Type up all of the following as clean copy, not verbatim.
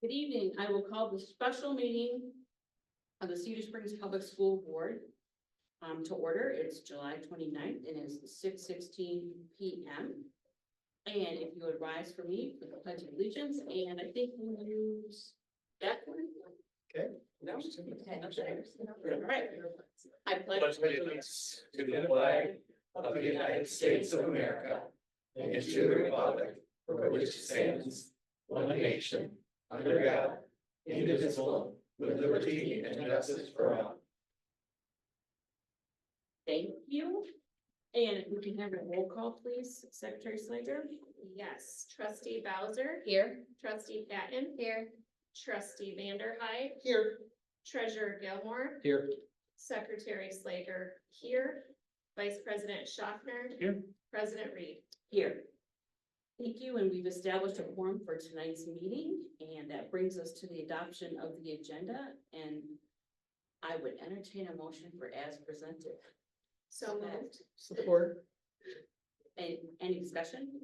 Good evening. I will call the special meeting of the Cedar Springs Public School Board to order. It's July 29th and it's 6:16 p.m. And if you would rise for me for the Pledge of Allegiance, and I think we'll use that one. Okay. No? All right. I pledge Pledge allegiance to the flag of the United States of America and to the republic for which it stands, one nation, under God, indivisible, with liberty and justice for all. Thank you. And if we can have a roll call, please, Secretary Slager. Yes, trustee Bowser, Here. trustee Patton. Here. Trustee Vanderhyde, Here. treasurer Gilmore, Here. secretary Slager here, vice president Schaffner. Here. President Reed. Here. Thank you, and we've established a quorum for tonight's meeting, and that brings us to the adoption of the agenda, and I would entertain a motion for as presented. So moved. Support. Any discussion?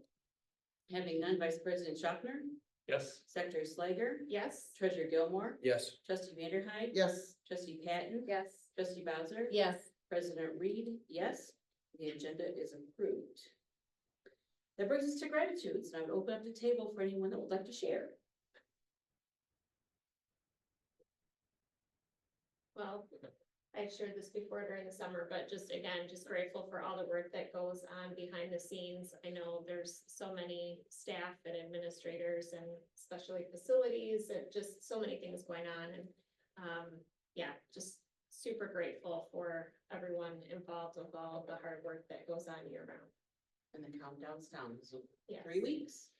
Having none, Vice President Schaffner, Yes. Secretary Slager, Yes. Treasurer Gilmore, Yes. Trustee Vanderhyde. Yes. Trustee Patton. Yes. Trustee Bowser. Yes. President Reed, yes, the agenda is approved. That brings us to gratitudes, and I would open up the table for anyone that would like to share. Well, I've shared this before during the summer, but just again, just grateful for all the work that goes on behind the scenes. I know there's so many staff and administrators and especially facilities and just so many things going on and yeah, just super grateful for everyone involved with all of the hard work that goes on year round. And the countdown's down, so Yes. 3 weeks.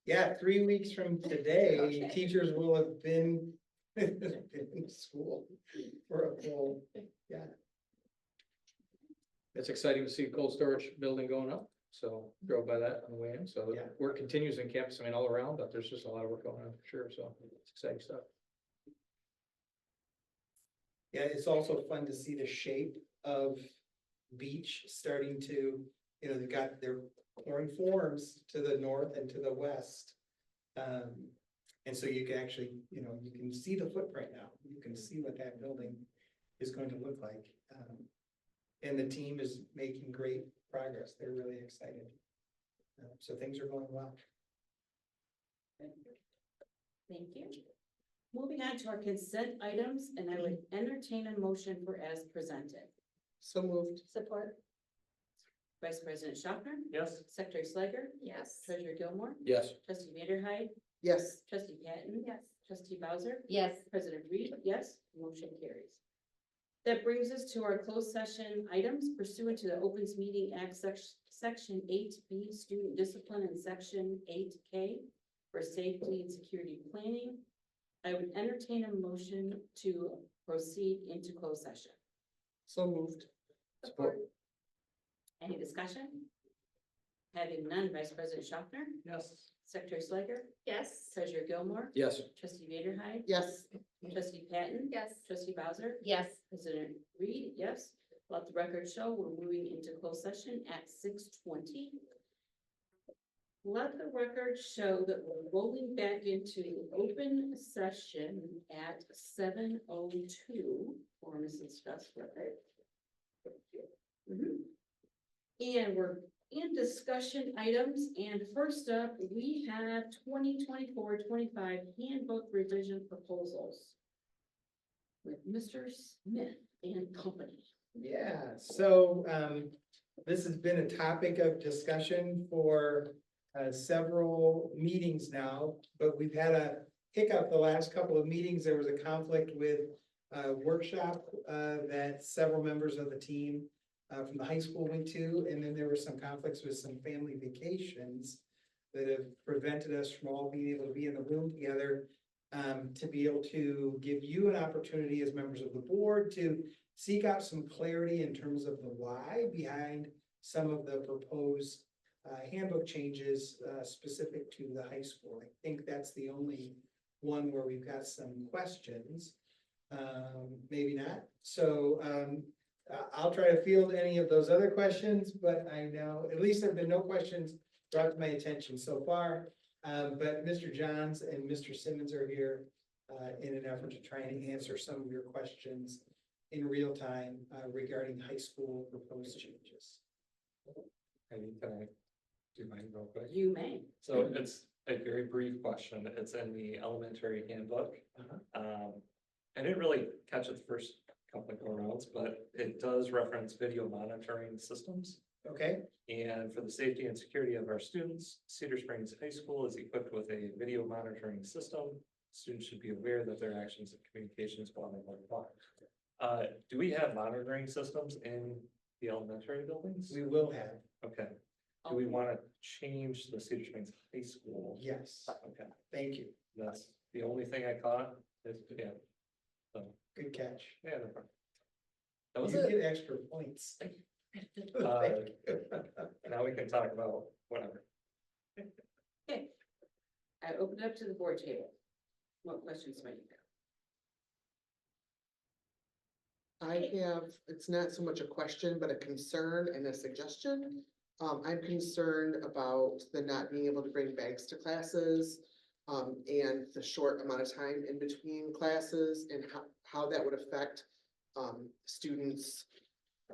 Yeah, 3 weeks from today, Okay. teachers will have been in school for a full, yeah. It's exciting to see cold storage building going up, so drove by that on the way in, so Yeah. work continues in campus, I mean, all around, but there's just a lot of work going on for sure, so it's exciting stuff. Yeah, it's also fun to see the shape of beach starting to, they're pouring forms to the north and to the west. And so you can actually, you can see the footprint now. You can see what that building is going to look like. And the team is making great progress. They're really excited. So things are going well. Thank you. Moving on to our consent items, and I would entertain a motion for as presented. So moved. Support. Vice President Schaffner, Yes. Secretary Slager, Yes. Treasurer Gilmore, Yes. Trustee Vanderhyde, Yes. Trustee Patton. Yes. Trustee Bowser. Yes. President Reed, yes, motion carries. That brings us to our closed session items pursuant to the Opens Meeting Act Section 8B, Student Discipline, and Section 8K for Safety and Security Planning. I would entertain a motion to proceed into closed session. So moved. Support. Any discussion? Having none, Vice President Schaffner, Yes. Secretary Slager, Yes. Treasurer Gilmore, Yes. Trustee Vanderhyde, Yes. Trustee Patton. Yes. Trustee Bowser. Yes. President Reed, yes. Let the record show we're moving into closed session at 6:20. Let the record show that we're rolling back into open session at 7:02 for Mrs. Strasburg. And we're in discussion items, and first up, we have 2024-25 handbook revision proposals with Mr. Smith and company. Yeah, so this has been a topic of discussion for several meetings now, but we've had a hiccup the last couple of meetings. There was a conflict with a workshop that several members of the team from the high school went to, and then there were some conflicts with some family vacations that have prevented us from all being able to be in the room together to be able to give you an opportunity as members of the board to seek out some clarity in terms of the why behind some of the proposed handbook changes specific to the high school. I think that's the only one where we've got some questions. Maybe not. So I'll try to field any of those other questions, but I know at least there have been no questions brought to my attention so far. But Mr. Johns and Mr. Simmons are here in an effort to try and answer some of your questions in real time regarding high school proposed changes. Can I do mine real quick? You may. So it's a very brief question. It's in the elementary handbook. I didn't really catch it the first couple of go rounds, but it does reference video monitoring systems. Okay, And for the safety and security of our students, Cedar Springs High School is equipped with a video monitoring system. Students should be aware that their actions and communications while they blah, blah. Do we have monitoring systems in the elementary buildings? we will have, Okay. Do we want to change the Cedar Springs High School? yes, Okay, thank you, that's the only thing I caught. Yeah. So, good catch. yeah, no problem. That was You it. get extra points. Uh, Thank you. Now we can talk about whatever. Okay. I open it up to the board table. What questions might you have? I have, it's not so much a question, but a concern and a suggestion. I'm concerned about the not being able to bring bags to classes. And the short amount of time in between classes and how that would affect, students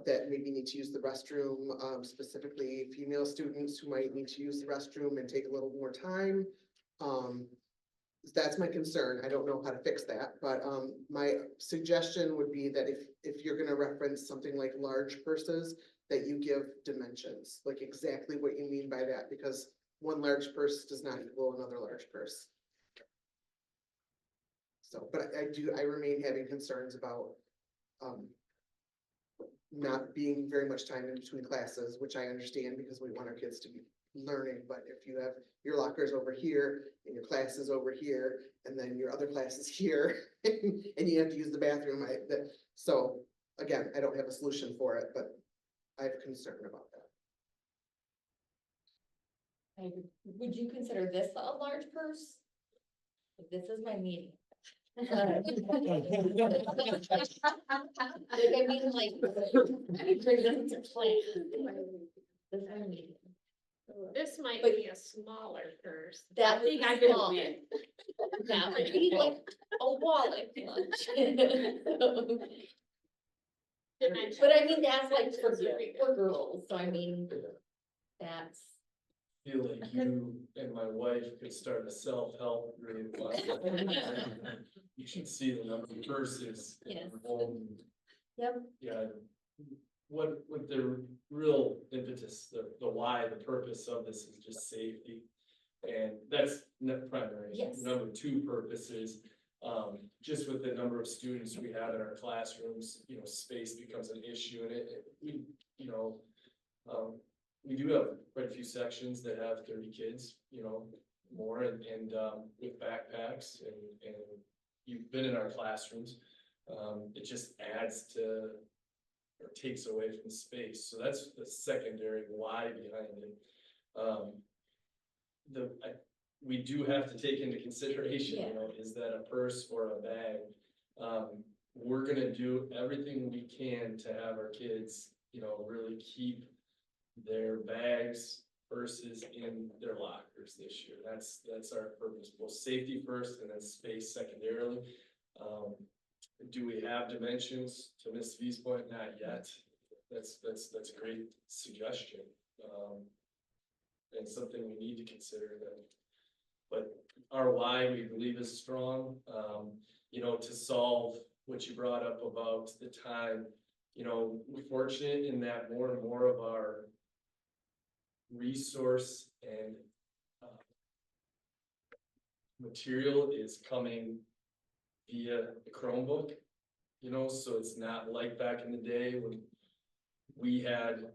that maybe need to use the restroom, specifically female students who might need to use the restroom and take a little more time. That's my concern. I don't know how to fix that, but my suggestion would be that if you're gonna reference something like large purses, that you give dimensions, like exactly what you mean by that, because one large purse does not equal another large purse. So, but I remain having concerns about not being very much time in between classes, which I understand because we want our kids to be learning, but if you have your lockers over here and your classes over here, and then your other classes here, and you have to use the bathroom, so, again, I don't have a solution for it, but I have concern about that. Would you consider this a large purse? This is my meeting. Like, I mean, like, bring this to plan. This is my meeting. This might But- be a smaller purse. That I think would I'm be gonna small. win. That would be like a wallet lunch. But I mean, that's like for girls, so I mean, that's. Feel like you and my wife could start a self-help group. You should see the number of purses. in Yes. our home. Yep. Yeah, what the real impetus, the why, the purpose of this is just safety. And that's not primary. Yes. Number two purpose is, just with the number of students we have in our classrooms, space becomes an issue and we do have quite a few sections that have 30 kids, more and with backpacks and you've been in our classrooms. It just adds to or takes away from the space. So that's the secondary why behind it. We do have to take into consideration, is that a purse or a bag? We're gonna do everything we can to have our kids, really keep their bags, purses in their lockers this year. That's our purpose, both safety first and then space secondarily. Do we have dimensions to Ms. V's point? Not yet. That's a great suggestion. And something we need to consider then. But our why we believe is strong, to solve what you brought up about the time. We're fortunate in that more and more of our resource and material is coming via the Chromebook, so it's not like back in the day when we had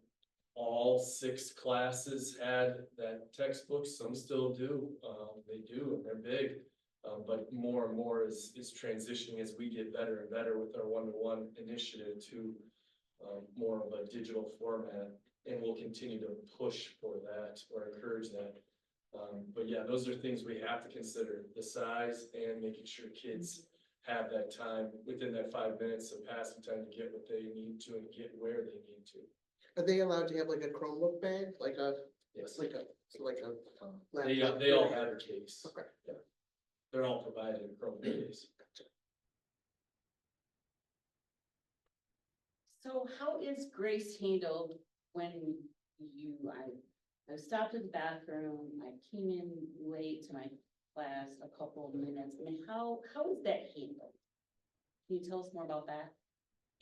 all 6 classes had that textbook. Some still do, they do, and they're big. But more and more is transitioning as we get better and better with our one-to-one initiative to more of a digital format. And we'll continue to push for that or encourage that. But yeah, those are things we have to consider, the size and making sure kids have that time within that 5 minutes of passing time to get what they need to and get where they need to. Are they allowed to have like a Chromebook bag, like a Yes. like a laptop. They all have a case. Okay. Yeah. They're all provided a Chrome case. So how is Grace handled when I stopped at the bathroom, I came in late to my class a couple of minutes, I mean, how is that handled? Can you tell us more about that?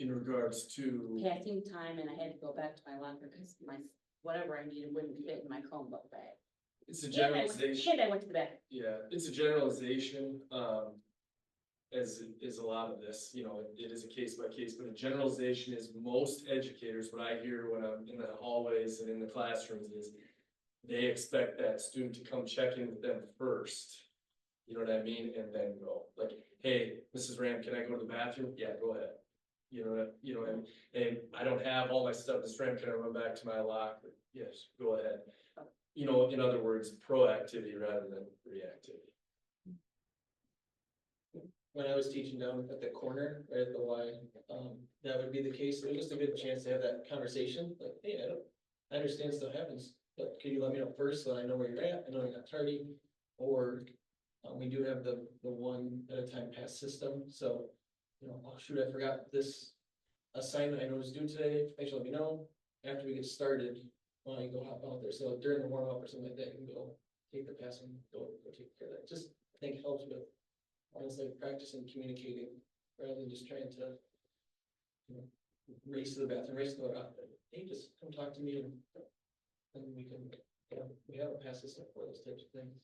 In regards to, Passing time and I had to go back to my locker because my, whatever I needed wouldn't fit in my Chromebook bag. it's a And I went- generalization. And I went to the bathroom. Yeah, it's a generalization, as is a lot of this, you know, it is a case by case, but a generalization is most educators, what I hear when I'm in the hallways and in the classrooms is they expect that student to come check in with them first. You know what I mean? And then go, like, hey, Mrs. Ram, can I go to the bathroom? Yeah, go ahead. You know what I mean? And I don't have all my stuff, Mrs. Ram, can I run back to my locker? Yes, go ahead. You know, in other words, proactivity rather than reactivity. When I was teaching down at the corner, right at the Y, that would be the case. It was just a good chance to have that conversation, like, hey, I understand stuff happens, but can you let me know first so that I know where you're at? I know you're not tardy. Or, we do have the one at a time pass system, so, you know, oh shoot, I forgot this assignment I know is due today. Make sure let me know after we get started. Why don't you go hop out there? So during the warm up or something like that, you can go take the pass and go take care of that. Just, I think helps with honestly practicing communicating rather than just trying to, you know, race to the bathroom, race to the out. Hey, just come talk to me and we can, we have a pass system for those types of things.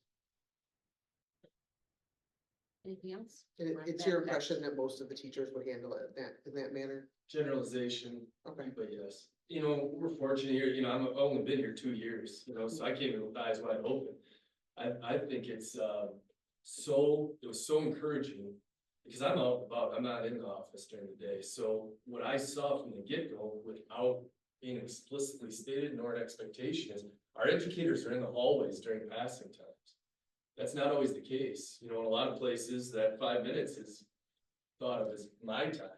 Anything else? It's your impression that most of the teachers would handle it in that manner? Generalization, Okay. but yes, you know, we're fortunate here, you know, I've only been here 2 years, you know, so I came in with eyes wide open. I think it's, it was so encouraging, because I'm out and about, I'm not in the office during the day, so what I saw from the get-go, without being explicitly stated nor an expectation, is our educators are in the hallways during passing times. That's not always the case, you know, in a lot of places, that 5 minutes is thought of as my time.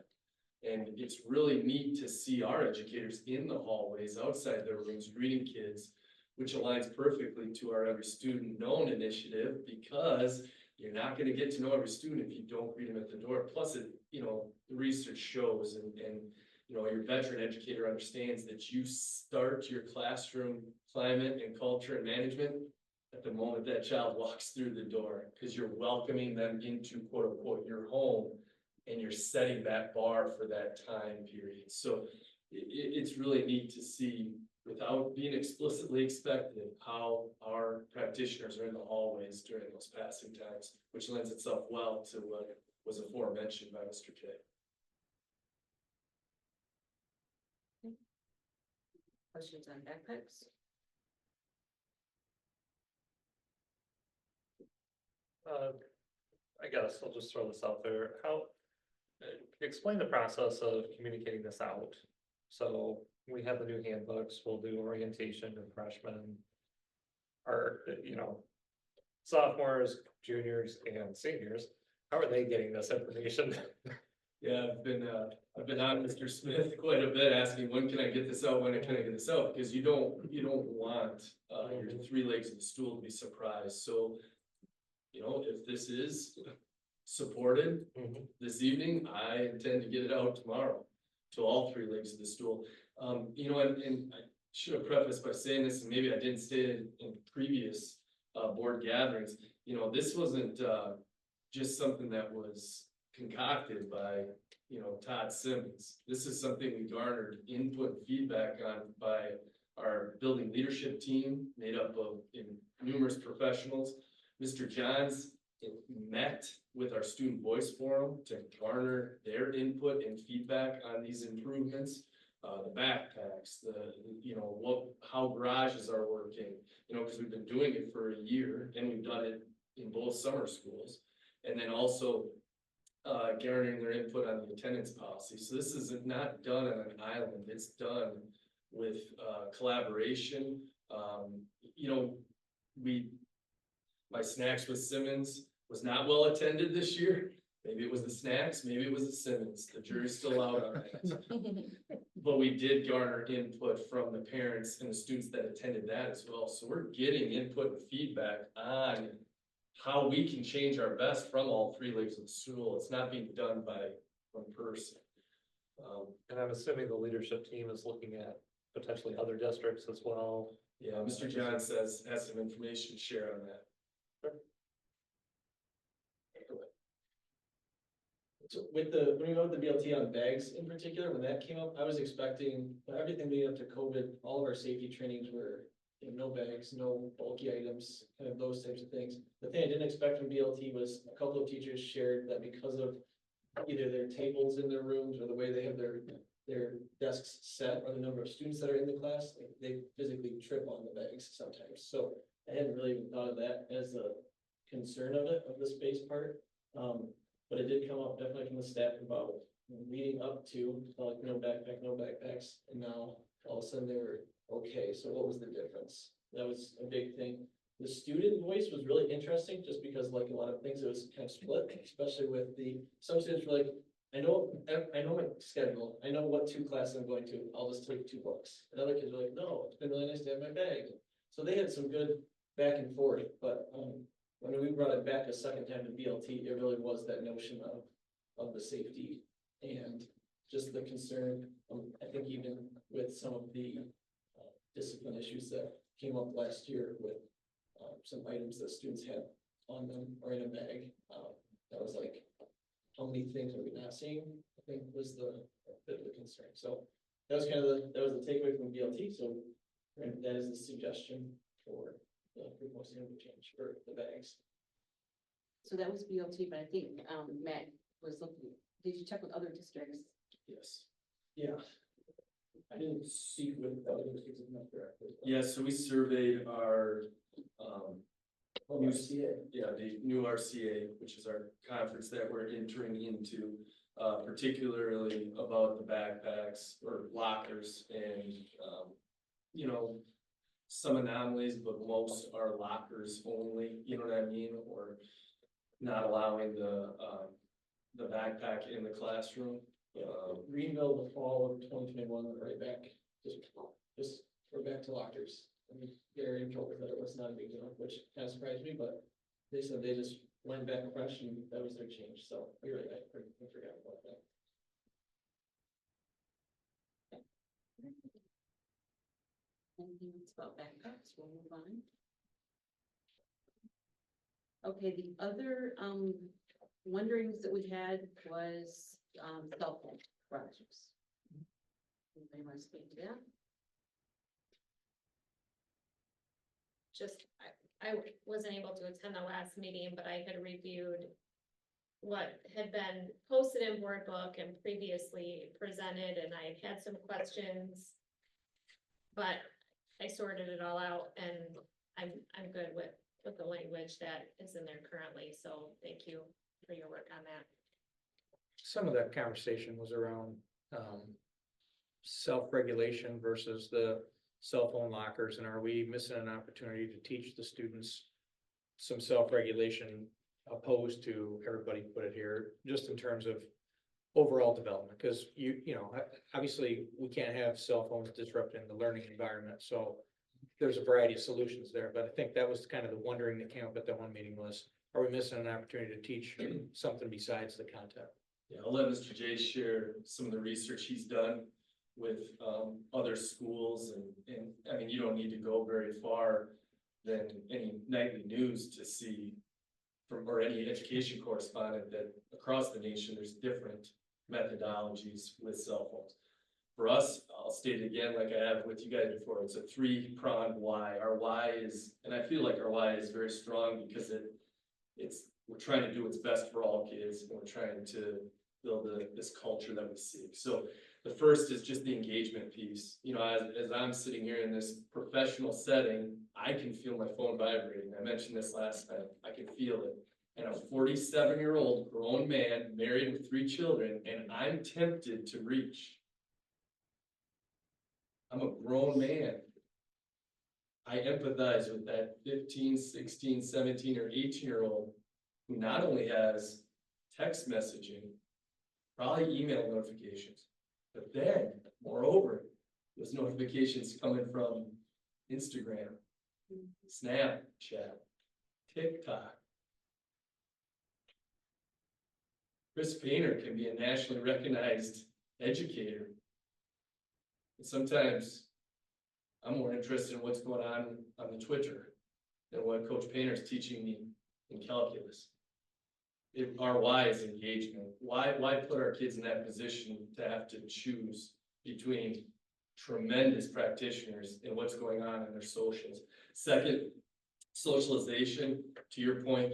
And it's really neat to see our educators in the hallways, outside their rooms, greeting kids, which aligns perfectly to our Every Student Known initiative, because you're not gonna get to know every student if you don't greet them at the door. Plus, it, you know, the research shows and, you know, your veteran educator understands that you start your classroom climate and culture and management at the moment that child walks through the door, because you're welcoming them into quote unquote your home, and you're setting that bar for that time period. So it's really neat to see, without being explicitly expected, how our practitioners are in the hallways during those passing times, which lends itself well to what was aforementioned by Mr. K. Questions on backpacks? I guess I'll just throw this out there. Explain the process of communicating this out. So we have the new handbooks, we'll do orientation to freshmen. Or, you know, sophomores, juniors and seniors, how are they getting this information? Yeah, I've been on Mr. Smith quite a bit, asking, when can I get this out, when can I get this out? Because you don't want, your 3 legs of the stool to be surprised, so. You know, if this is supported this evening, I intend to get it out tomorrow to all 3 legs of the stool. You know, and I should have prefaced by saying this, and maybe I didn't state it in previous board gatherings. You know, this wasn't just something that was concocted by, you know, Todd Simmons. This is something we garnered input and feedback on by our building leadership team, made up of numerous professionals. Mr. Johns met with our student voice forum to garner their input and feedback on these improvements. The backpacks, you know, how garages are working, you know, because we've been doing it for a year and we've done it in both summer schools. And then also garnering their input on the attendance policy. So this is not done on an island, it's done with collaboration. You know, my Snacks with Simmons was not well attended this year. Maybe it was the snacks, maybe it was the Simmons, the jury's still out on that. But we did garner input from the parents and the students that attended that as well, so we're getting input and feedback on how we can change our best from all three legs of the stool. It's not being done by one person. And I'm assuming the leadership team is looking at potentially other districts as well. Yeah, Mr. John has some information to share on that. So with the, when we went with the BLT on bags in particular, when that came up, I was expecting, everything leading up to COVID, all of our safety trainings were, you know, no bags, no bulky items, kind of those types of things. The thing I didn't expect from BLT was a couple of teachers shared that because of either their tables in their rooms or the way they have their desks set or the number of students that are in the class, they physically trip on the bags sometimes. So I hadn't really even thought of that as a concern of it, of the space part. But it did come up definitely from the staff about leading up to, like, no backpack, no backpacks, and now all of a sudden they were okay, so what was the difference? That was a big thing. The student voice was really interesting, just because like a lot of things, it was kind of split, especially with some students were like, I know my schedule, I know what 2 classes I'm going to, I'll just take 2 books. And other kids were like, no, it's been really nice to have my bag. So they had some good back and forth, but, when we brought it back a second time to BLT, it really was that notion of the safety and just the concern. I think even with some of the discipline issues that came up last year with some items that students had on them or in a bag, that was like, how many things are we not seeing? I think was the bit of the concern. So that was kind of that was the takeaway from BLT. So that is a suggestion for the proposing of the change for the bags. So that was BLT, but I think, Matt was looking, did you check with other districts? Yes. Yeah. I didn't see with the other districts enough directly. Yeah, so we surveyed our, New CA. yeah, the new RCA, which is our conference that we're entering into, particularly about the backpacks or lockers and, you know, some anomalies, but most are lockers only, you know what I mean? Or not allowing the backpack in the classroom. Greenville, the fall of 2021, right back, just we're back to lockers. I mean, Gary told us that it was not a big deal, which kind of surprised me, but they said they just went back fresh and that was their change, so you're right, I forgot about that. Anything else about backups? We'll move on. Okay, the other, wonderings that we had was, cell phone projects. Anybody want to speak to that? Just, I wasn't able to attend the last meeting, but I had reviewed what had been posted in board book and previously presented, and I had some questions. But I sorted it all out and I'm good with the language that is in there currently, so thank you for your work on that. Some of that conversation was around, self-regulation versus the cell phone lockers, and are we missing an opportunity to teach the students some self-regulation opposed to everybody put it here, just in terms of overall development, because you know, obviously we can't have cell phones disrupting the learning environment, so there's a variety of solutions there, but I think that was kind of the wondering that came up at that one meeting was, are we missing an opportunity to teach something besides the content? Yeah, I'll let Mr. J share some of the research he's done with other schools and I mean, you don't need to go very far than any nightly news to see or any education correspondent that across the nation, there's different methodologies with cell phones. For us, I'll state it again, like I have with you guys before, it's a 3-pronged why. Our why is, and I feel like our why is very strong because we're trying to do what's best for all kids and we're trying to build this culture that we seek. So the first is just the engagement piece. You know, as I'm sitting here in this professional setting, I can feel my phone vibrating. I mentioned this last time. I can feel it. And a 47-year-old grown man married with 3 children, and I'm tempted to reach. I'm a grown man. I empathize with that 15, 16, 17, or 18-year-old who not only has text messaging, probably email notifications. But then, moreover, those notifications coming from Instagram, Snapchat, TikTok. Chris Painter can be a nationally recognized educator. And sometimes I'm more interested in what's going on the Twitter than what Coach Painter is teaching me in calculus. Our why is engagement. Why put our kids in that position to have to choose between tremendous practitioners and what's going on in their socials? Second, socialization, to your point,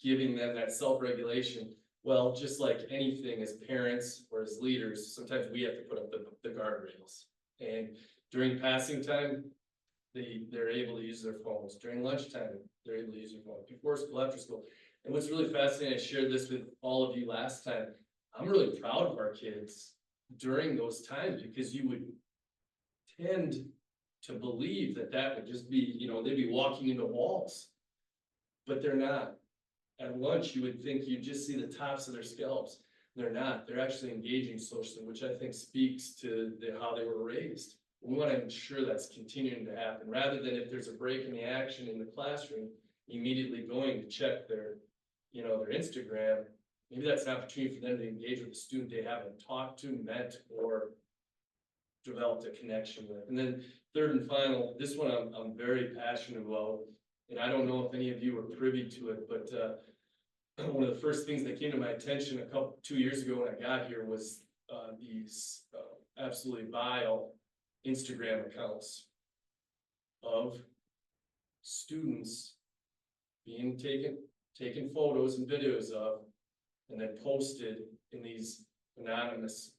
giving them that self-regulation. Well, just like anything as parents or as leaders, sometimes we have to put up the guardrails. And during passing time, they're able to use their phones. During lunchtime, they're able to use their phones. Before school, after school. And what's really fascinating, I shared this with all of you last time, I'm really proud of our kids during those times, because you would tend to believe that would just be, they'd be walking into walls. But they're not. At lunch, you would think you'd just see the tops of their scalps. They're not. They're actually engaging socially, which I think speaks to how they were raised. We want to ensure that's continuing to happen, rather than if there's a break in the action in the classroom, immediately going to check their Instagram. Maybe that's an opportunity for them to engage with a student they haven't talked to, met, or developed a connection with. And then third and final, this one I'm very passionate about, and I don't know if any of you were privy to it, but one of the first things that came to my attention 2 years ago when I got here was these absolutely vile Instagram accounts of students being taken photos and videos of, and then posted in these anonymous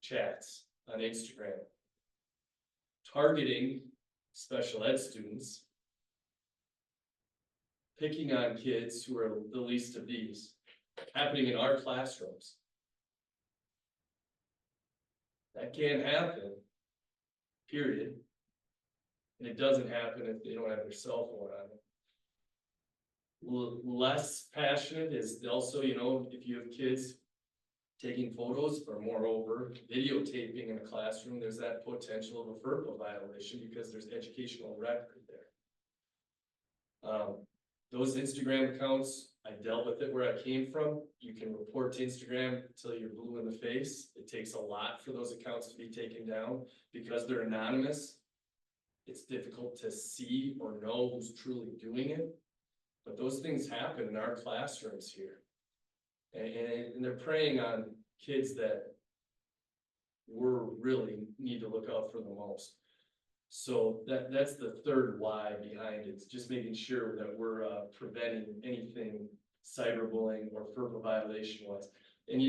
chats on Instagram, targeting special ed students, picking on kids who are the least of these, happening in our classrooms. That can't happen, period. And it doesn't happen if they don't have their cell phone on them. Less passionate is also, if you have kids taking photos, or moreover, videotaping in a classroom, there's that potential of a FERPA violation because there's educational record there. Those Instagram accounts, I dealt with it where I came from. You can report to Instagram until you're blue in the face. It takes a lot for those accounts to be taken down because they're anonymous. It's difficult to see or know who's truly doing it. But those things happen in our classrooms here. And they're preying on kids that we really need to look out for the most. So that's the third why behind it. It's just making sure that we're preventing anything cyberbullying or FERPA violation wise. And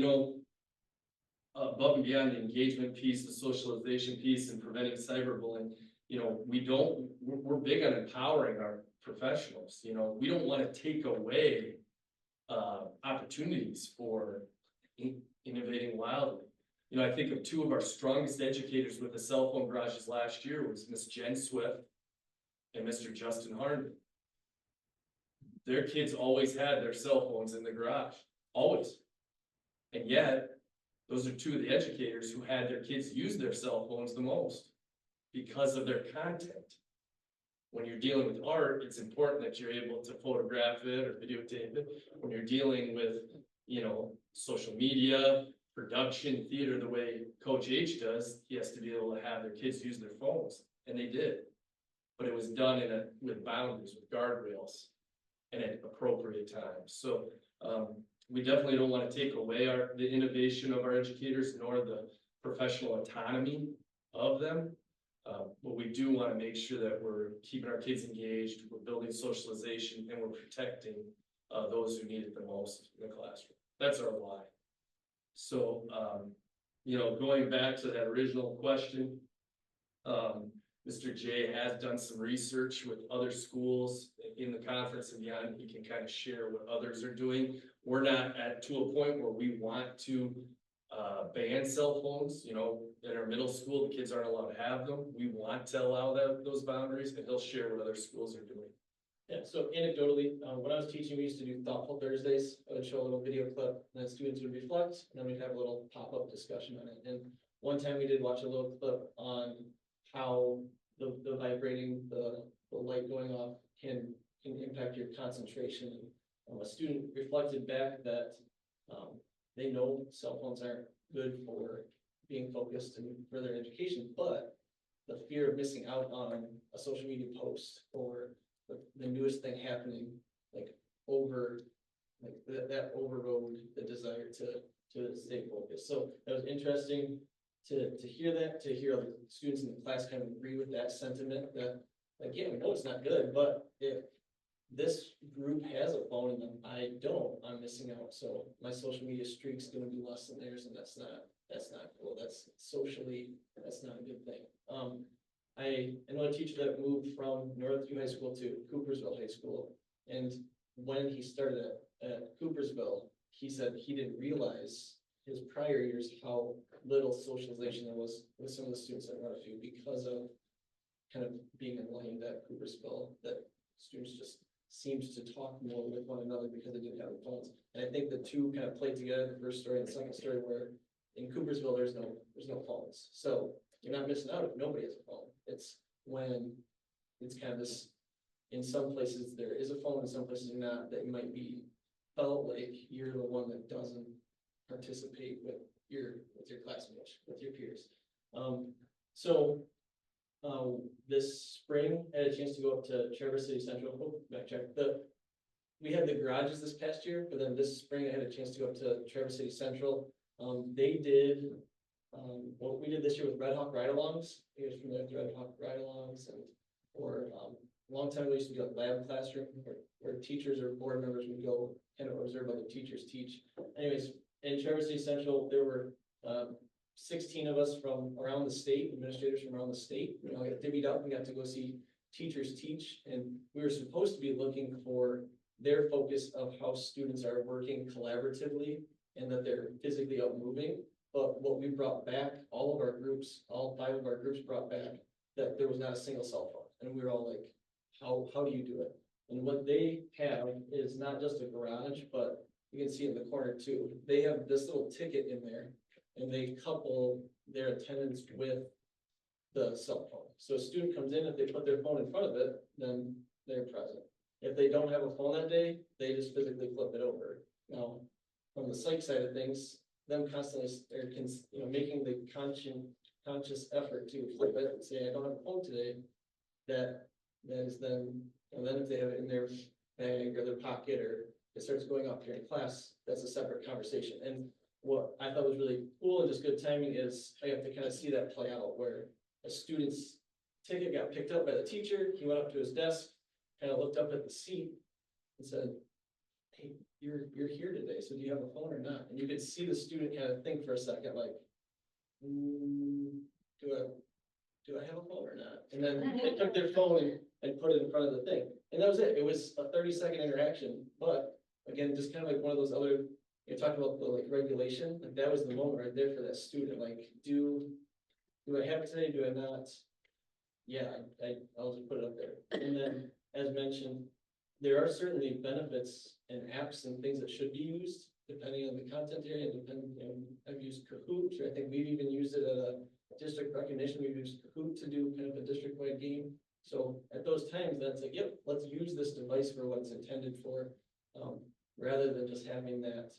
above and beyond the engagement piece, the socialization piece, and preventing cyberbullying, we're big on empowering our professionals. We don't want to take away opportunities for innovating wildly. I think of two of our strongest educators with the cell phone garages last year was Miss Jen Swift and Mr. Justin Harden. Their kids always had their cell phones in the garage, always. And yet, those are two of the educators who had their kids use their cell phones the most because of their content. When you're dealing with art, it's important that you're able to photograph it or videotape it. When you're dealing with, social media, production, theater, the way Coach H does, he has to be able to have their kids use their phones, and they did. But it was done with boundaries, with guardrails, and at appropriate times. So we definitely don't want to take away the innovation of our educators, nor the professional autonomy of them. But we do want to make sure that we're keeping our kids engaged, we're building socialization, and we're protecting those who need it the most in the classroom. That's our why. So, going back to that original question, Mr. J has done some research with other schools in the conference and beyond. He can kind of share what others are doing. We're not to a point where we want to ban cell phones. In our middle school, the kids aren't allowed to have them. We want to allow those boundaries, and he'll share what other schools are doing. Yeah, so anecdotally, when I was teaching, we used to do thoughtful Thursdays. I would show a little video clip, and then students would reflect, and then we'd have a little pop-up discussion on it. And one time we did watch a little clip on how the vibrating, the light going off can impact your concentration. A student reflected back that, they know cell phones aren't good for being focused and for their education, but the fear of missing out on a social media post or the newest thing happening, like that overrode the desire to stay focused. So that was interesting to hear that, to hear other students in the class kind of agree with that sentiment that, like, yeah, we know it's not good, but if this group has a phone and then I don't, I'm missing out. So my social media streak's gonna be less than theirs, and that's not cool. That's socially, that's not a good thing. I know a teacher that moved from Northview High School to Coopersville High School, and when he started at Coopersville, he said he didn't realize his prior years how little socialization there was with some of the students at Northview because of kind of being enlightened at Coopersville, that students just seemed to talk more with one another because they didn't have the phones. And I think the two kind of played together, the first story and the second story, where in Coopersville, there's no phones. So you're not missing out if nobody has a phone. It's when it's kind of this, in some places there is a phone, in some places not, that might be felt like you're the one that doesn't participate with your classmates, with your peers. This spring, I had a chance to go up to Traverse City Central. Oh, backtrack. We had the garages this past year, but then this spring I had a chance to go up to Traverse City Central. They did what we did this year with Red Hawk ride-alongs. You guys familiar with Red Hawk ride-alongs, or a long time ago, we used to do a lab classroom where teachers or board members would go and observe other teachers teach. Anyways, in Traverse City Central, there were 16 of us from around the state, administrators from around the state. We all got divvied up and got to go see teachers teach, and we were supposed to be looking for their focus of how students are working collaboratively and that they're physically out moving. But what we brought back, all of our groups, all 5 of our groups brought back that there was not a single cell phone. And we were all like, how do you do it? And what they have is not just a garage, but you can see in the corner too. They have this little ticket in there, and they couple their attendance with the cell phone. So a student comes in, if they put their phone in front of it, then they're present. If they don't have a phone that day, they just physically flip it over. Now, from the psych side of things, them constantly, making the conscious effort to flip it and say, I don't have a phone today, that is then, and then if they have it in their bag or their pocket, or it starts going off during class, that's a separate conversation. And what I thought was really cool and just good timing is I got to kind of see that play out, where a student's ticket got picked up by the teacher. He went up to his desk, kind of looked up at the seat and said, hey, you're here today, so do you have a phone or not? And you could see the student kind of think for a second, like, do I have a phone or not? And then they took their phone and put it in front of the thing. And that was it. It was a 30-second interaction, but again, just kind of like one of those other, you talked about the like regulation, like that was the moment right there for that student, like, do I have it today, do I not? Yeah, I'll just put it up there. And then, as mentioned, there are certainly benefits and apps and things that should be used depending on the content area, I've used Kahoot, or I think we've even used it at a district recognition. We've used Kahoot to do kind of a district-wide game. So at those times, that's like, yep, let's use this device for what it's intended for, rather than just having that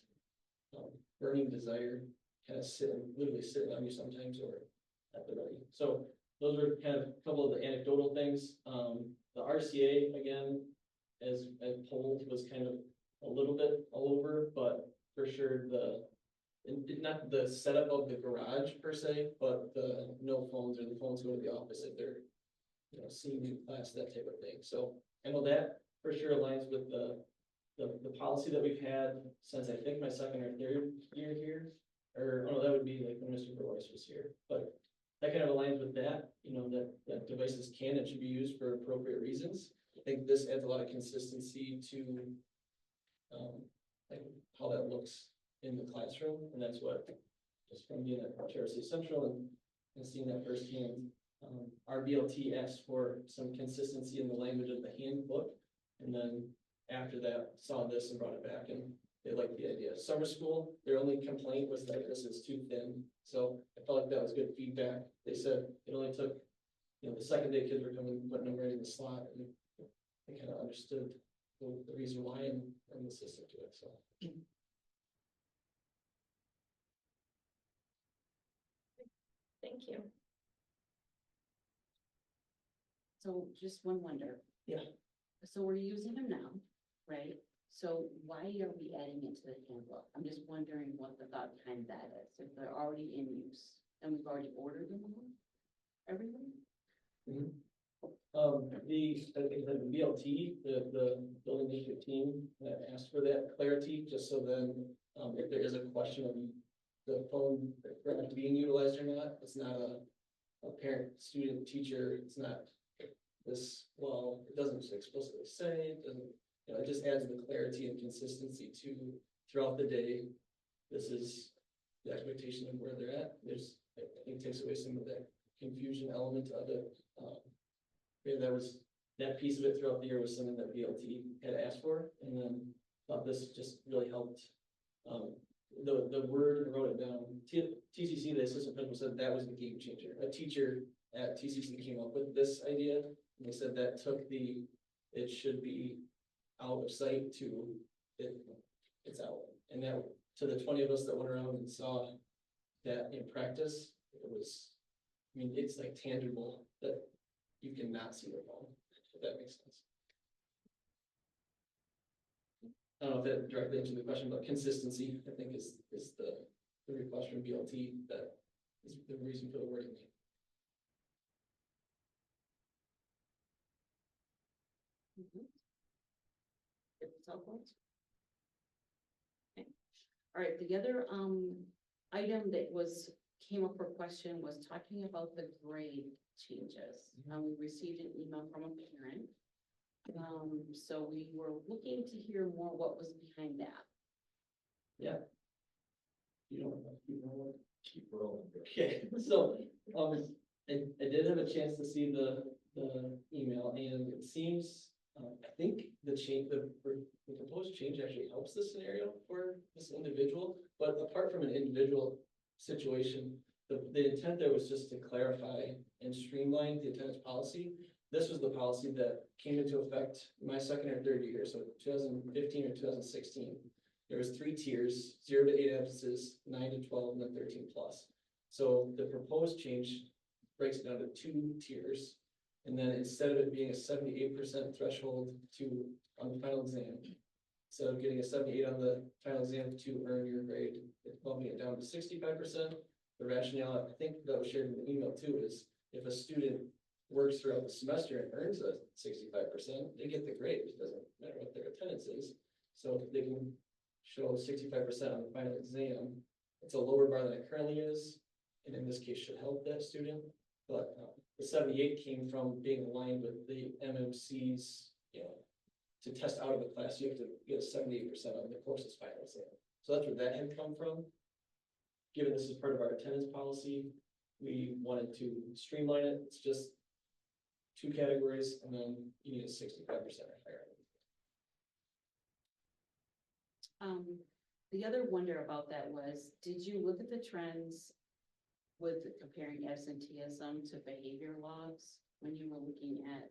burning desire kind of literally sitting on you sometimes, or at the ready. So those are kind of a couple of the anecdotal things. The RCA, again, as polled, was kind of a little bit all over, but for sure not the setup of the garage per se, but the no phones, or the phones go to the office if they're seeing in class, that type of thing. So I know that for sure aligns with the policy that we've had since I think my second or third year here, or oh no, that would be like when Mr. Royce was here, but that kind of aligns with that, that devices can and should be used for appropriate reasons. I think this adds a lot of consistency to like how that looks in the classroom, and that's what, just from being at Traverse City Central and seeing that firsthand. Our BLT asked for some consistency in the language of the handbook, And then after that, saw this and brought it back and they liked the idea. Summer school, their only complaint was that this is too thin. So I felt like that was good feedback. They said it only took, the second day kids were coming, putting them right in the slot and they kind of understood the reason why and the system to it, so. Thank you. So just one wonder. Yeah. So we're using them now, right? So why are we adding it to the handbook? I'm just wondering what the thought behind that is, if they're already in use and we've already ordered them all? Everyone? The BLT, the building district team asked for that clarity, just so then, if there is a question of the phone being utilized or not, it's not a parent, student, teacher, it's not this, well, it doesn't explicitly say, it doesn't, it just adds the clarity and consistency to throughout the day. This is the expectation of where they're at. I think takes away some of that confusion element of it. That piece of it throughout the year was something that BLT had asked for, and then thought this just really helped. The word, I wrote it down, TCC, the assistant principal said that was the game changer. A teacher at TCC came up with this idea, and they said that took it should be out of sight to it's out. And that, to the 20 of us that went around and saw that in practice, it was, it's like tangible that you cannot see the phone, if that makes sense. I don't know if that directly answered the question, but consistency, I think, is the request from BLT that is the reason for the wording. Cell phones? Okay. All right, the other, item that came up for question was talking about the grade changes. We received an email from a parent. So we were looking to hear more what was behind that. Yeah. You don't keep rolling. Okay, so, I did have a chance to see the email, and it seems, I think the proposed change actually helps this scenario for this individual, but apart from an individual situation, the intent there was just to clarify and streamline the attendance policy. This was the policy that came into effect my second or third year, so 2015 or 2016. There was 3 tiers, 0 to 8 absences, 9 to 12, and then 13 plus. So the proposed change breaks it down to 2 tiers. And then instead of it being a 78% threshold on the final exam, instead of getting a 78 on the final exam to earn your grade, it's bumping it down to 65%. The rationale, I think that was shared in the email too, is if a student works throughout the semester and earns a 65%, they get the grade. It doesn't matter what their attendance is. So if they can show 65% on the final exam, it's a lower bar than it currently is, and in this case should help that student. But the 78 came from being aligned with the MMC's, to test out of a class, you have to get 78% on the course's final exam. So that's where that had come from. Given this is part of our attendance policy, we wanted to streamline it. It's just 2 categories, and then you need a 65% or higher. The other wonder about that was, did you look at the trends with comparing absenteeism to behavior logs when you were looking at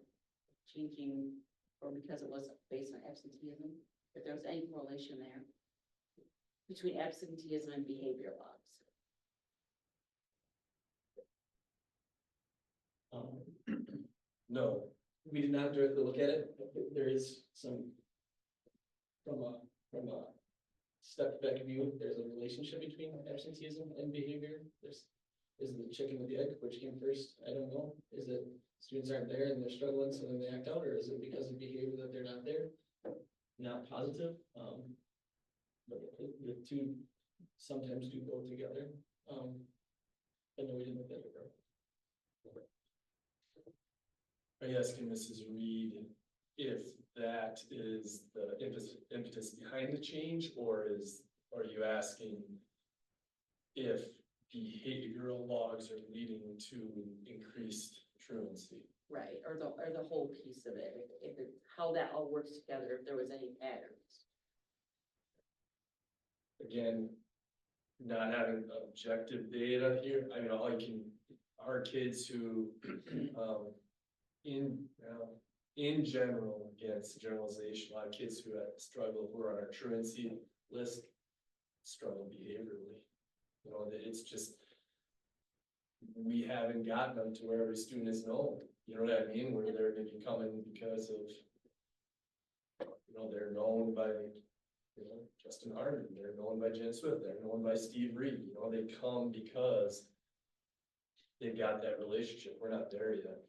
changing, or because it was based on absenteeism, if there was any correlation there between absenteeism and behavior logs? No, We did not directly look at it. There is some, from a step back view, there's a relationship between absenteeism and behavior. Is it the chicken or the egg, which came first? I don't know. Is it students aren't there and they're struggling, so then they act out, or is it because of behavior that they're not there? Not positive. But the 2 sometimes do go together. But no, we didn't look at it. Are you asking Mrs. Reed if that is the impetus behind the change, or are you asking if behavioral logs are leading to increased truancy? Right, or the whole piece of it, if it, how that all works together, if there was any patterns. Again, not having objective data here, I mean, all you can, our kids who, in general, again, it's a generalization, a lot of kids who have struggled, who are on our truancy list, struggle behaviorally. You know, that it's just, we haven't gotten them to where every student is known, you know what I mean, where they're maybe coming because of, you know, they're known by, you know, Justin Harmon, they're known by Jen Swift, they're known by Steve Reed, you know, they come because they've got that relationship, we're not there yet,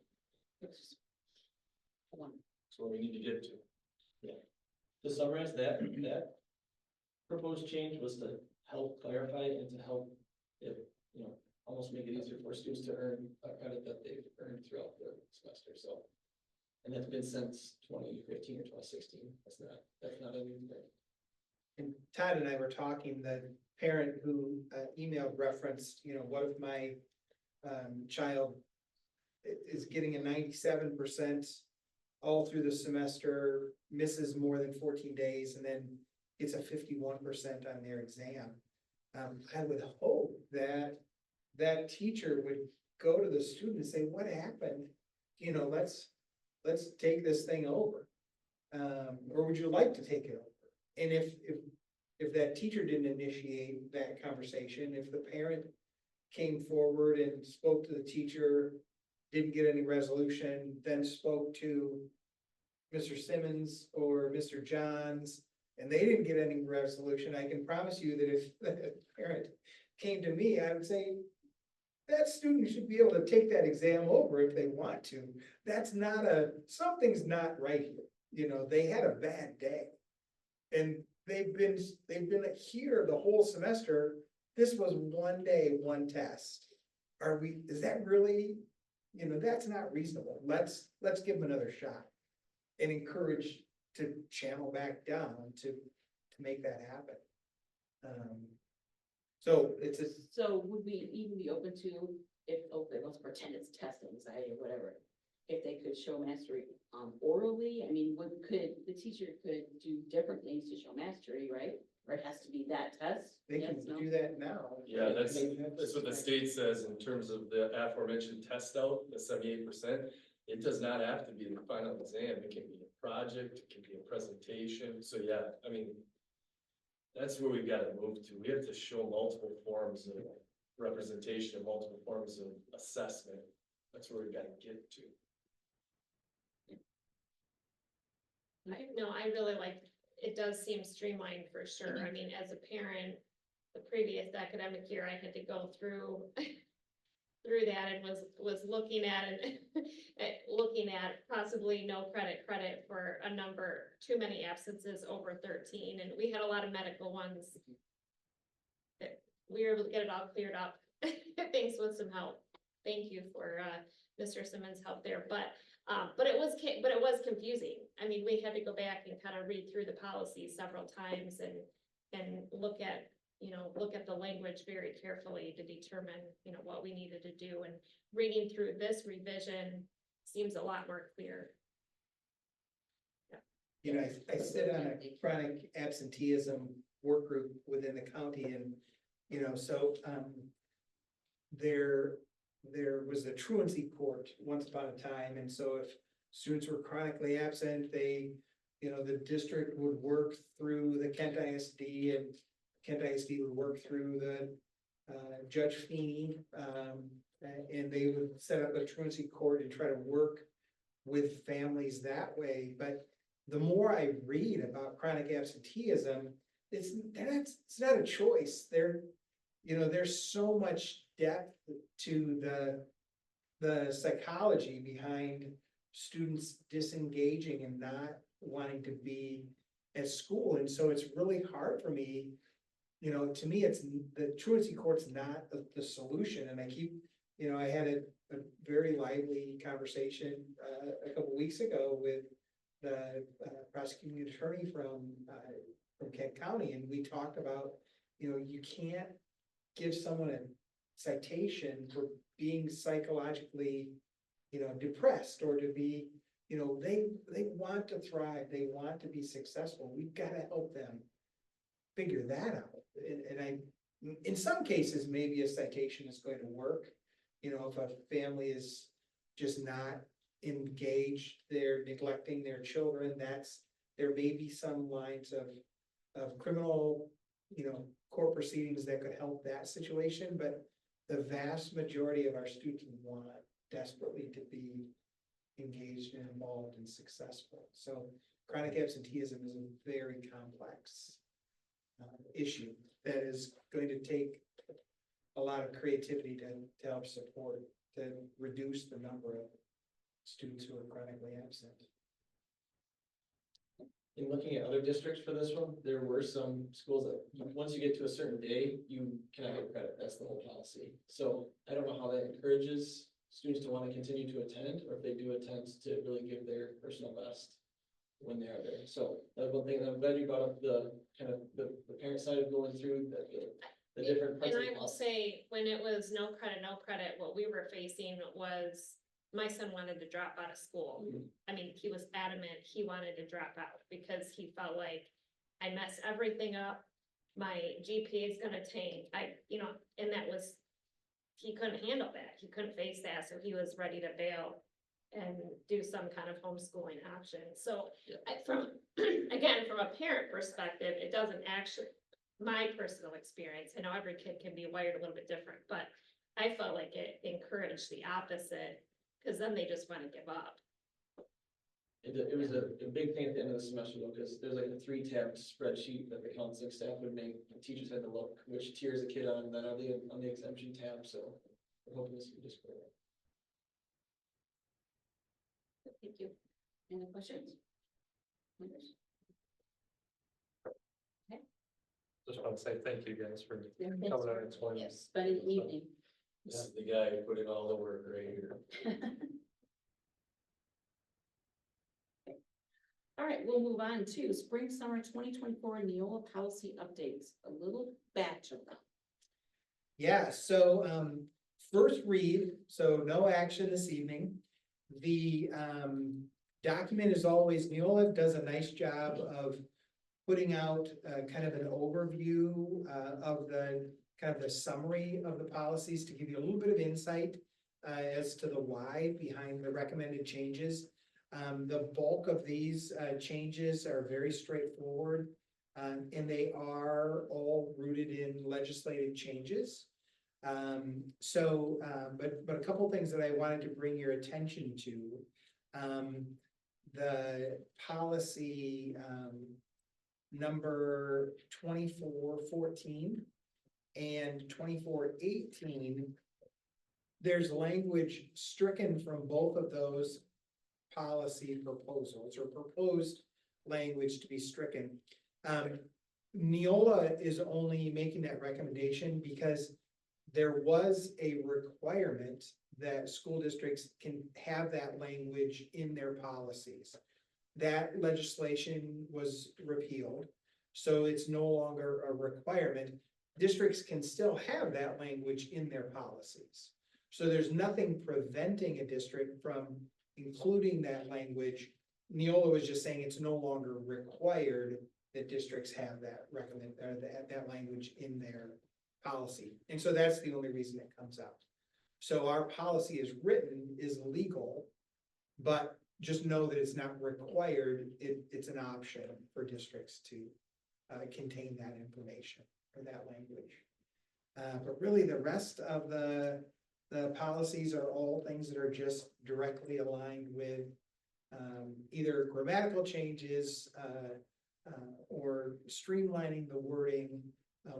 It's one. that's what we need to get to. To summarize that proposed change was to help clarify and to help it, you know, almost make it easier for students to earn a credit that they've earned throughout the semester, so. And that's been since 2015 or 2016, that's not a new thing. And Todd and I were talking, the parent who emailed referenced, you know, what if my child is getting a 97% all through the semester, misses more than 14 days, and then gets a 51% on their exam. I would hope that that teacher would go to the student and say, what happened? You know, let's take this thing over. Or would you like to take it over? And if that teacher didn't initiate that conversation, if the parent came forward and spoke to the teacher, didn't get any resolution, then spoke to Mr. Simmons or Mr. Johns, and they didn't get any resolution, I can promise you that if the parent came to me, I would say, that student should be able to take that exam over if they want to. That's not something's not right here. You know, they had a bad day. And they've been here the whole semester. This was one day, one test. Is that really, you know, that's not reasonable. Let's give them another shot and encourage to channel back down to make that happen. So So would we even be open to, if, okay, let's pretend it's test anxiety or whatever, if they could show mastery orally? I mean, the teacher could do different things to show mastery, right? Or it has to be that test? they Yes, can no? do that now. Yeah, that's what the state says in terms of the aforementioned test out, the 78%. It does not have to be the final exam, it can be a project, it can be a presentation, so yeah, I mean. That's where we've got to move to, we have to show multiple forms of representation and multiple forms of assessment. That's where we've got to get to. I really like, it does seem streamlined for sure. I mean, as a parent, the previous academic year, I had to go through that and was looking at it, looking at possibly no credit for a number, too many absences over 13, and we had a lot of medical ones. That we were able to get it all cleared up, thanks with some help. Thank you for Mr. Simmons' help there, but it was confusing. I mean, we had to go back and kind of read through the policy several times and look at the language very carefully to determine, you know, what we needed to do, and reading through this revision seems a lot more clear. You know, I sit on a chronic absenteeism work group within the county, and, you know, so, there was a truancy court once upon a time, and so if students were chronically absent, you know, the district would work through the Kent ISD, and Kent ISD would work through the Judge Feeney, and they would set up a truancy court and try to work with families that way. But the more I read about chronic absenteeism, it's not a choice. There's so much depth to the psychology behind students disengaging and not wanting to be at school. And so it's really hard for me, you know, to me, it's the truancy court's not the solution. And I keep, you know, I had a very lively conversation a couple weeks ago with the prosecuting attorney from Kent County, and we talked about, you know, you can't give someone a citation for being psychologically depressed or to be, they want to thrive, they want to be successful. We've got to help them figure that out. In some cases, maybe a citation is going to work. If a family is just not engaged, they're neglecting their children, there may be some lines of criminal, court proceedings that could help that situation, but the vast majority of our students want desperately to be engaged and involved and successful. So chronic absenteeism is a very complex issue that is going to take a lot of creativity to help support, to reduce the number of students who are chronically absent. In looking at other districts for this one, there were some schools that, once you get to a certain day, you cannot get credit, that's the whole policy. So I don't know how that encourages students to want to continue to attend, or if they do attend, to really give their personal best when they are there. So that's one thing, and I'm glad you brought up the kind of the parent side of going through the different parts And of the I will policy. say, when it was no credit, what we were facing was, my son wanted to drop out of school. Mhm. I mean, he was adamant, he wanted to drop out because he felt like, I messed everything up, my GPA is gonna tank, and that was, he couldn't handle that, he couldn't face that, so he was ready to bail and do some kind of homeschooling option. So again, from a parent perspective, it doesn't actually, my personal experience, I know every kid can be wired a little bit different, but I felt like it encouraged the opposite, because then they just want to give up. It was a big thing at the end of the semester though, because there's like a 3-tab spreadsheet that the counseling staff would make. The teachers had to look which tier is a kid on, and then are they on the exemption tab, so we're hoping this can just grow. Thank you. Any questions? Just want to say thank you guys for Yeah, coming out and explaining. Yes, spending the evening. This is the guy who put in all the work right here. All right, we'll move on to spring, summer 2024 Neola policy updates, a little batch of them. Yeah, so first read, so no action this evening. The document is always, Neola does a nice job of putting out kind of an overview of the kind of the summary of the policies to give you a little bit of insight as to the why behind the recommended changes. The bulk of these changes are very straightforward, and they are all rooted in legislative changes. But a couple things that I wanted to bring your attention to. The policy number 2414 and 2418, there's language stricken from both of those policy proposals, or proposed language to be stricken. Neola is only making that recommendation because there was a requirement that school districts can have that language in their policies. That legislation was repealed, so it's no longer a requirement. Districts can still have that language in their policies. So there's nothing preventing a district from including that language. Neola was just saying it's no longer required that districts have that language in their policy. And so that's the only reason it comes out. So our policy is legal, but just know that it's not required. It's an option for districts to contain that information or that language. But really the rest of the policies are all things that are just directly aligned with either grammatical changes or streamlining the wording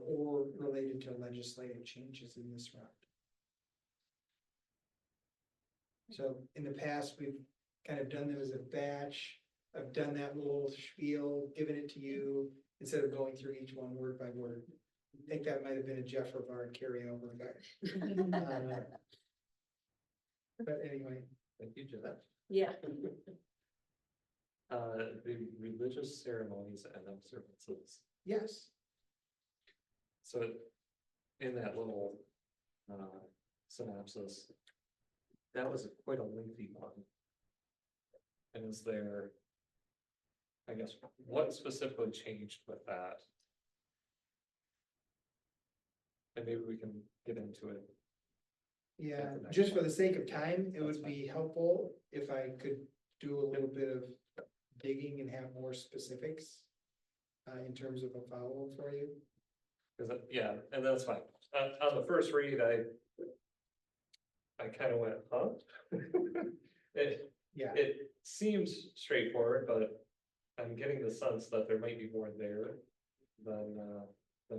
or related to legislative changes in this round. So in the past, we've kind of done them as a batch. I've done that little spiel, given it to you instead of going through each one word by word. I think that might have been a Jeff Rivard carryover, but anyway. Thank you, Jeff. Yeah. The religious ceremonies and observances. Yes, So in that little synopsis, that was quite a lengthy one. And is there, I guess, what specifically changed with that? And maybe we can get into it. Yeah, the next just for one. the sake of time, it That's would be helpful if I could do a little bit of digging and have more specifics. In terms of a follow for you. Yeah, and that's fine. On the first read, I kind of went, huh? Yeah, It seems straightforward, but I'm getting the sense that there might be more there than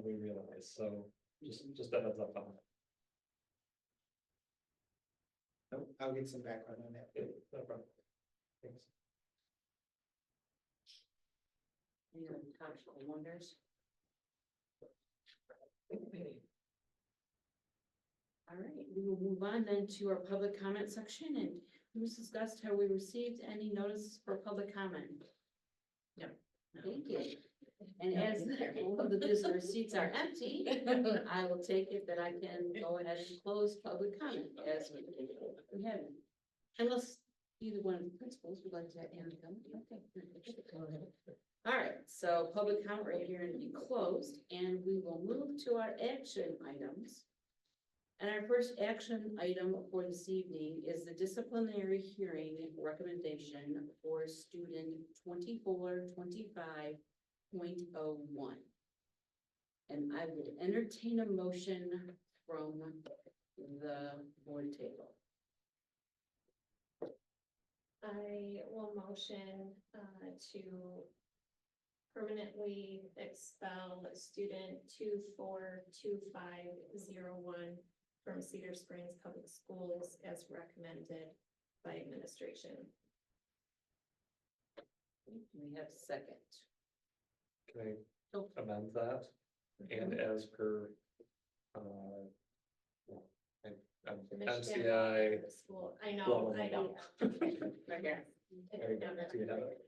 we realize, so just a heads up on that. no, I'll get some background on that. Yeah, no problem. Thanks. Any other topical wonders? All right, we will move on then to our public comment section, and it was discussed how we received any notice for public comment. No. Thank you. And as all of the visitor seats are empty, I will take it that I can go ahead and close public comment as we have it. Unless either one of the principals would like to add any comment. Okay. All right, so public comment right here to be closed, and we will move to our action items. And our first action item for this evening is the disciplinary hearing recommendation for student 2425.01. And I would entertain a motion from the board table. I will motion to permanently expel student 242501 from Cedar Springs Public Schools as recommended by administration. We have a second. Can Oh. I amend that? And as per, well, The Michigan MCI, School, I blah, know, blah, I blah, know. Right here. There you go. Do you have it?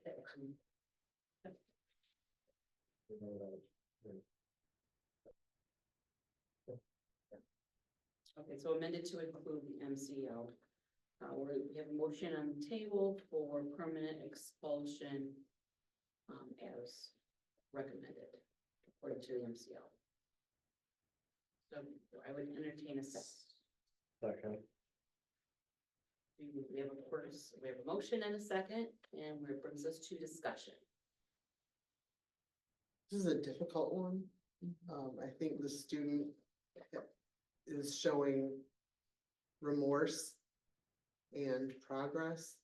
Okay, so amended to include the MCO. We have a motion on the table for permanent expulsion as recommended according to the MCO. So I would entertain a Second. we have a motion and a second, and it brings us to discussion. This is a difficult one. I think the student is showing remorse and progress.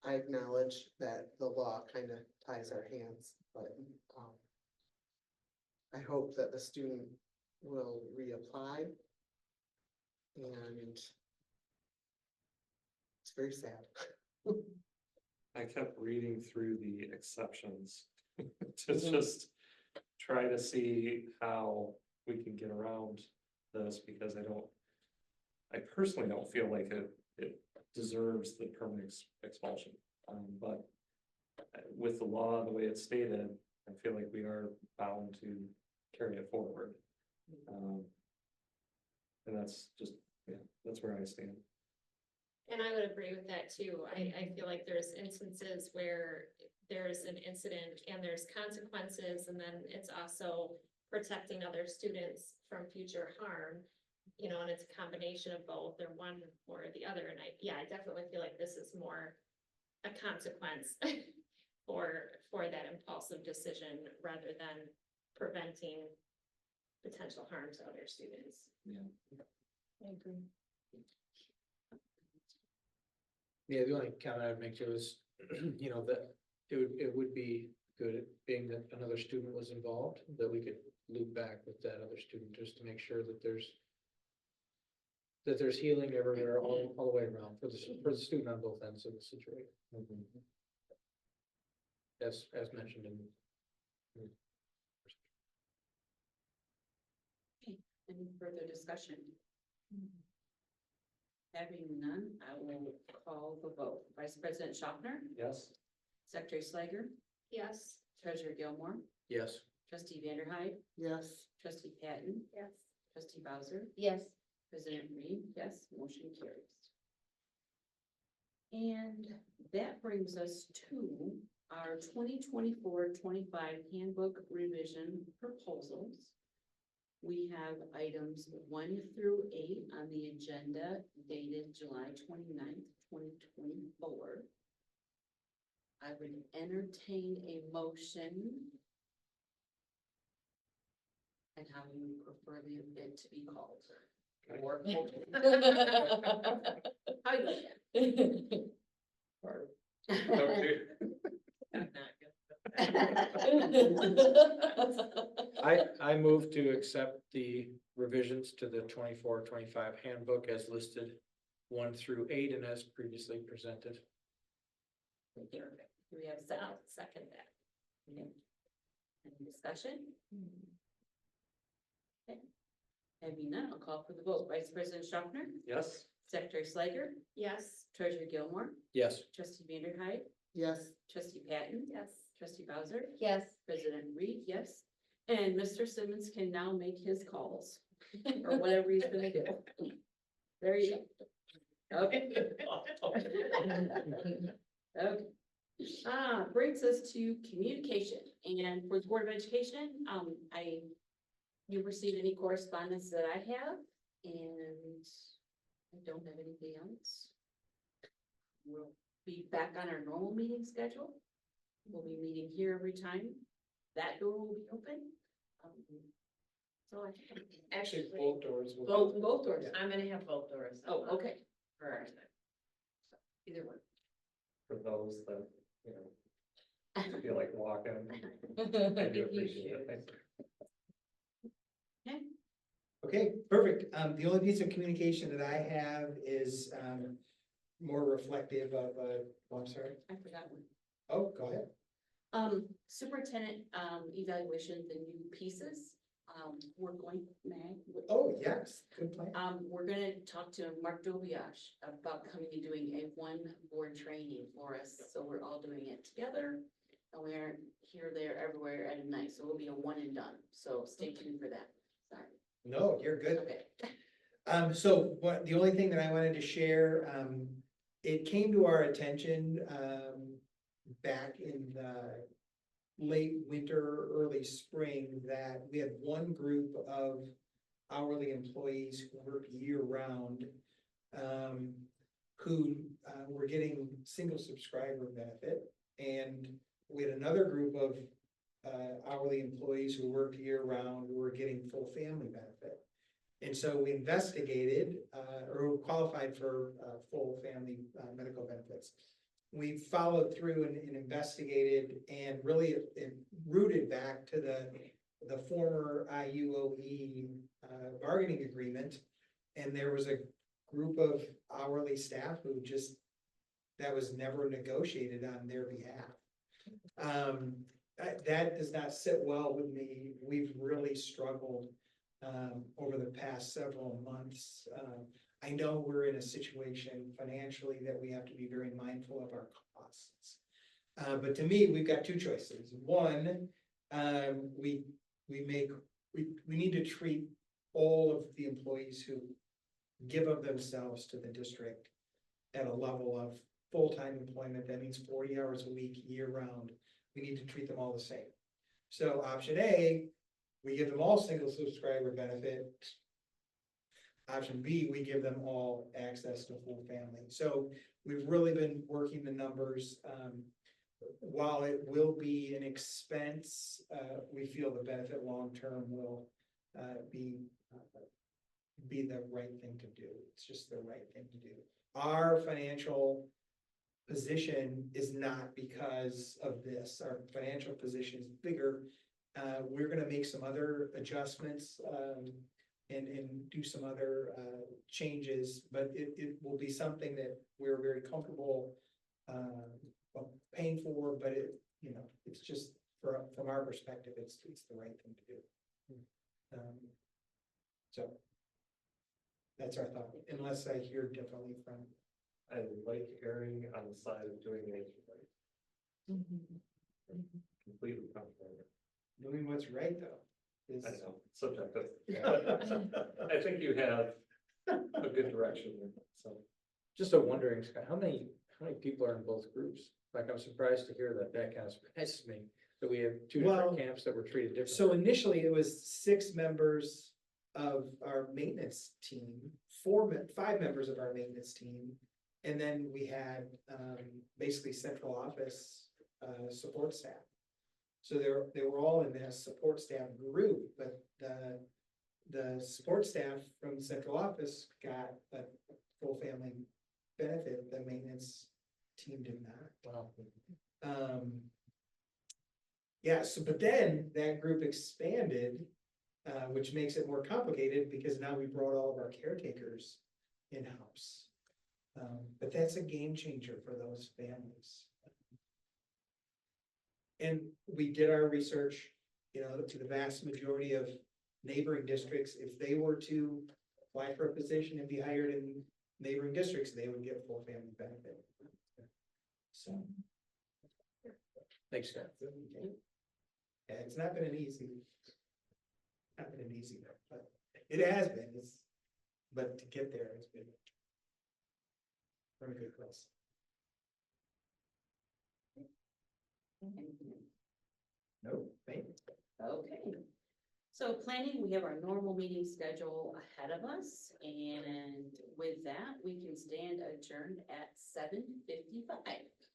I acknowledge that the law kind of ties our hands, but I hope that the student will reapply. And it's very sad. I kept reading through the exceptions to just try to see how we can get around this, because I personally don't feel like it deserves the permanent expulsion. But with the law, the way it's stated, I feel like we are bound to carry it forward. And that's just, yeah, that's where I stand. And I would agree with that too. I feel like there's instances where there's an incident and there's consequences, and then it's also protecting other students from future harm. You know, and it's a combination of both, or one or the other. And I definitely feel like this is more a consequence for that impulsive decision rather than preventing potential harm to other students. Yeah. I agree. Yeah, the only comment I'd make too is, you know, that it would be good, being that another student was involved, that we could loop back with that other student just to make sure that there's healing everywhere, all the way around for the student on both ends of the situation. As mentioned in. Any further discussion? Having none, I will call the vote. Vice President Schaffner, Yes? Secretary Slager, Yes. Treasurer Gilmore, Yes. Trustee Vanderhyde, Yes. Trustee Patton, Yes. Trustee Bowser, Yes. President Reed, yes, motion carries. And that brings us to our 2024-25 handbook revision proposals. We have items 1 through 8 on the agenda dated July 29th, 2024. I would entertain a motion. And how you prefer it to be called. Or- How you like it? Okay. I move to accept the revisions to the 24-25 handbook as listed 1 through 8 and as previously presented. Do we have a second? I'll second that. Okay. Any discussion? Okay. Having none, I'll call for the vote. Vice President Schaffner, Yes, Secretary Slager, Yes. Treasurer Gilmore, Yes. Trustee Vanderhyde, Yes, Trustee Patton, Yes. Trustee Bowser, Yes. President Reed, yes. And Mr. Simmons can now make his calls, or whatever he's gonna do. There you go. Okay. Okay. Brings us to communication, and for the Board of Education, you received any correspondence that I have, and I don't have anything else. We'll be back on our normal meeting schedule. We'll be meeting here every time. That door will be open. So I have. Actually, both doors will. Both doors. I'm gonna have both doors. Oh, okay. For our time. Either one. for those that, you know, feel like walking. I do appreciate it. Thank you. Okay, perfect. The only piece of communication that I have is, more reflective of, oh, I'm sorry. I forgot one. Oh, go ahead. Superintendent, evaluation, the new pieces, we're going, Oh, yes, good plan. we're gonna talk to Mark Dobiash about coming and doing a one board training for us, so we're all doing it together. And we're here, there, everywhere at night, so it'll be a one and done, so stay tuned for that. Sorry. No, you're good. Okay. So the only thing that I wanted to share, it came to our attention, back in the late winter, early spring, that we had one group of hourly employees who work year round, who, were getting single subscriber benefit. And we had another group of, hourly employees who worked year round, who were getting full family benefit. And so we investigated, or qualified for, full family, medical benefits. We followed through and investigated, and really it rooted back to the former IUOE, bargaining agreement. And there was a group of hourly staff who just, that was never negotiated on their behalf. That does not sit well with me. We've really struggled over the past several months. I know we're in a situation financially that we have to be very mindful of our costs. But to me, we've got two choices. One, we need to treat all of the employees who give of themselves to the district at a level of full-time employment. That means 40 hours a week, year round. We need to treat them all the same. So option A, we give them all single subscriber benefit. Option B, we give them all access to full family. So we've really been working the numbers. While it will be an expense, we feel the benefit long-term will be the right thing to do. It's just the right thing to do. Our financial position is not because of this. Our financial position is bigger. We're gonna make some other adjustments, and do some other, changes, but it will be something that we're very comfortable, paying for, but it's just, from our perspective, it's the right thing to do. So that's our thought, unless I hear differently from. I like erring on the side of doing it right. Completely comfortable. Doing what's right, though. I know, subjective. I think you have a good direction, so. Just a wondering, Scott, how How many people are in both groups? Like, I'm surprised to hear that. That kind of surprises me, that we have two Well, different camps that were treated differently. So initially it was 6 members of our maintenance team, 5 members of our maintenance team. And then we had, basically central office, support staff. So they were all in that support staff group, but the support staff from central office got a full family benefit, the maintenance team did not. Wow. Yeah, so, but then that group expanded, which makes it more complicated because now we brought all of our caretakers in-house. But that's a game changer for those families. And we did our research, you know, to the vast majority of neighboring districts, if they were to apply for a position and be hired in neighboring districts, they would get full family benefit. So. Thanks, Scott. Yeah, it's not been an easy. Not been an easy, but it has been, but to get there, it's been. From a good place. No, thank you. Okay. So planning, we have our normal meeting schedule ahead of us, and with that, we can stand adjourned at 7:55.